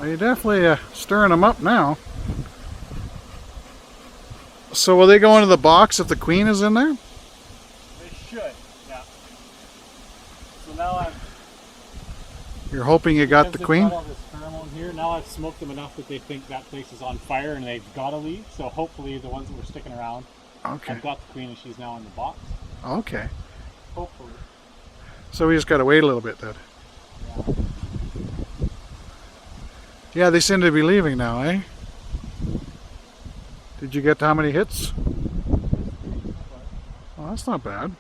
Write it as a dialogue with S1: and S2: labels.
S1: Well, you're definitely stirring them up now. So will they go into the box if the queen is in there?
S2: They should, yeah. So now
S1: You're hoping you got the queen?
S2: Got all this pheromone here, now I've smoked them enough that they think that place is on fire and they've got to leave. So hopefully the ones that were sticking around,
S1: Okay.
S2: I've got the queen and she's now in the box.
S1: Okay.
S2: Hopefully.
S1: So we just got to wait a little bit then.
S2: Yeah.
S1: Yeah, they seem to be leaving now, eh? Did you get how many hits? Well, that's not bad.